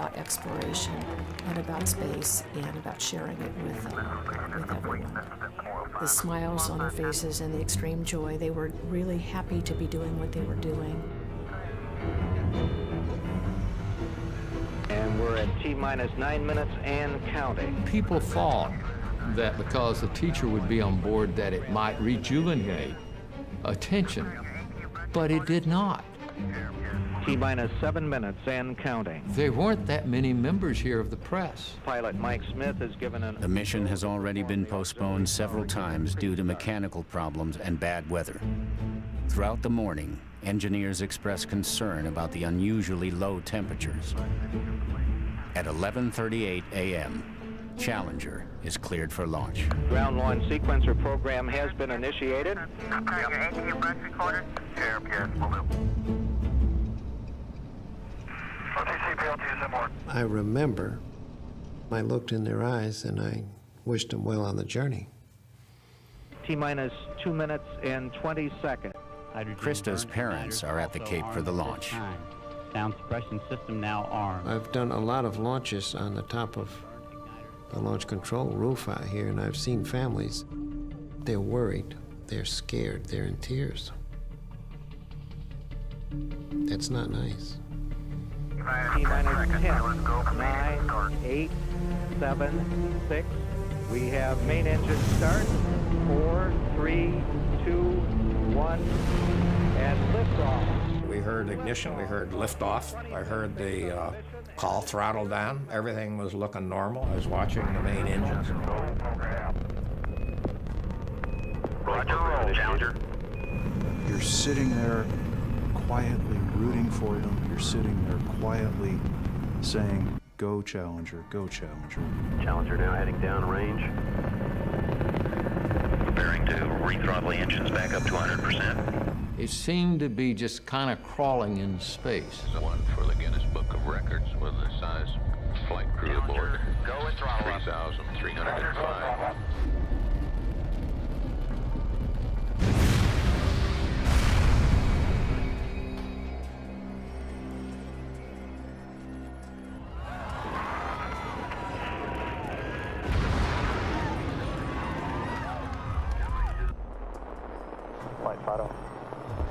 about exploration and about space and about sharing it with everyone. The smiles on their faces and the extreme joy, they were really happy to be doing what they were doing. And we're at T-minus 9 minutes and counting. People thought that because the teacher would be on board that it might rejuvenate attention, but it did not. T-minus 7 minutes and counting. There weren't that many members here of the press. Pilot Mike Smith has given an... The mission has already been postponed several times due to mechanical problems and bad weather. Throughout the morning, engineers expressed concern about the unusually low temperatures. At 11:38 a.m., Challenger is cleared for launch. Ground launch sequencer program has been initiated. I remember I looked in their eyes and I wished them well on the journey. T-minus 2 minutes and 20 seconds. Krista's parents are at the Cape for the launch. Sound suppression system now armed. I've done a lot of launches on the top of the launch control roof out here, and I've seen families. They're worried, they're scared, they're in tears. That's not nice. T-minus 10, 9, 8, 7, 6. We have main engine start. 4, 3, 2, 1, and liftoff. We heard ignition, we heard liftoff. I heard the call throttle down. Everything was looking normal. I was watching the main engines. Roger, roll, Challenger. You're sitting there quietly rooting for them. You're sitting there quietly saying, "Go, Challenger, go, Challenger." Challenger now heading down range. Preparing to rethrottle the engines back up to 100%. It seemed to be just kind of crawling in space. One for the Guinness Book of Records with the size flight crew aboard. Go and throttle up. 3,305.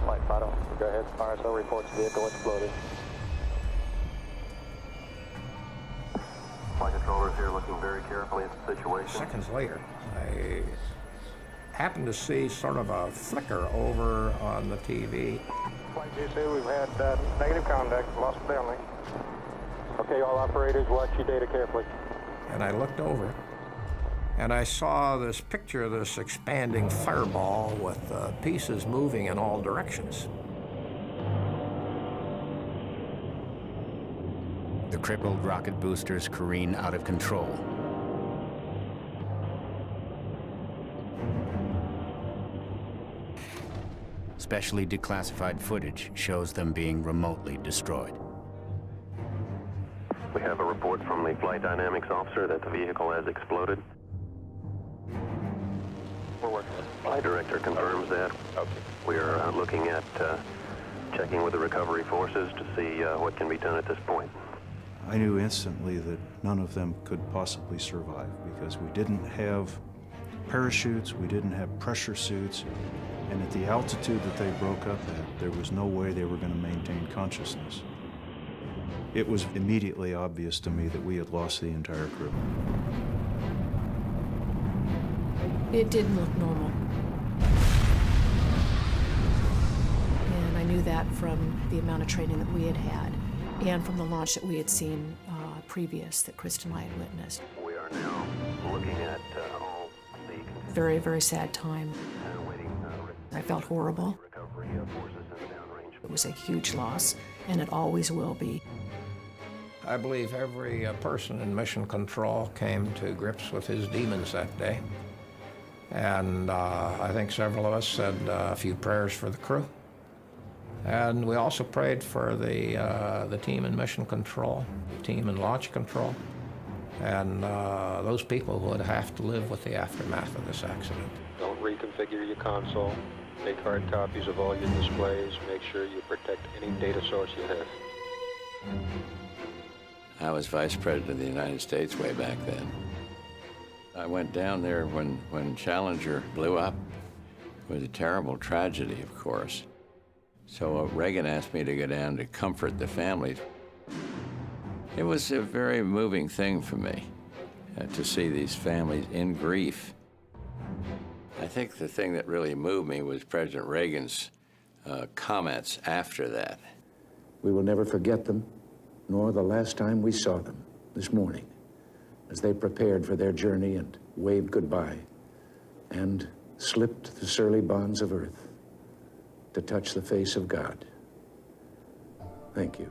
Flight Fido, go ahead. RSO reports vehicle exploded. Flight controllers here looking very carefully at the situation. Seconds later, I happened to see sort of a flicker over on the TV. Flight GC, we've had negative contact, lost downlink. Okay, all operators, watch your data carefully. And I looked over, and I saw this picture of this expanding fireball with pieces moving in all directions. The crippled rocket boosters careen out of control. Specially declassified footage shows them being remotely destroyed. We have a report from the flight dynamics officer that the vehicle has exploded. We're working. Flight director confirms that. Okay. We are looking at checking with the recovery forces to see what can be done at this point. I knew instantly that none of them could possibly survive because we didn't have parachutes, we didn't have pressure suits, and at the altitude that they broke up at, there was no way they were going to maintain consciousness. It was immediately obvious to me that we had lost the entire crew. It didn't look normal. And I knew that from the amount of training that we had had and from the launch that we had seen previous that Krista and I had witnessed. We are now looking at all the... Very, very sad time. I felt horrible. It was a huge loss, and it always will be. I believe every person in mission control came to grips with his demons that day. And I think several of us said a few prayers for the crew. And we also prayed for the team in mission control, the team in launch control, and those people would have to live with the aftermath of this accident. Don't reconfigure your console. Make hard copies of all your displays. Make sure you protect any data source you have. I was Vice President of the United States way back then. I went down there when Challenger blew up. It was a terrible tragedy, of course. So Reagan asked me to go down to comfort the families. It was a very moving thing for me to see these families in grief. I think the thing that really moved me was President Reagan's comments after that. We will never forget them, nor the last time we saw them this morning, as they prepared for their journey and waved goodbye and slipped the surly bonds of earth to touch the face of God. Thank you.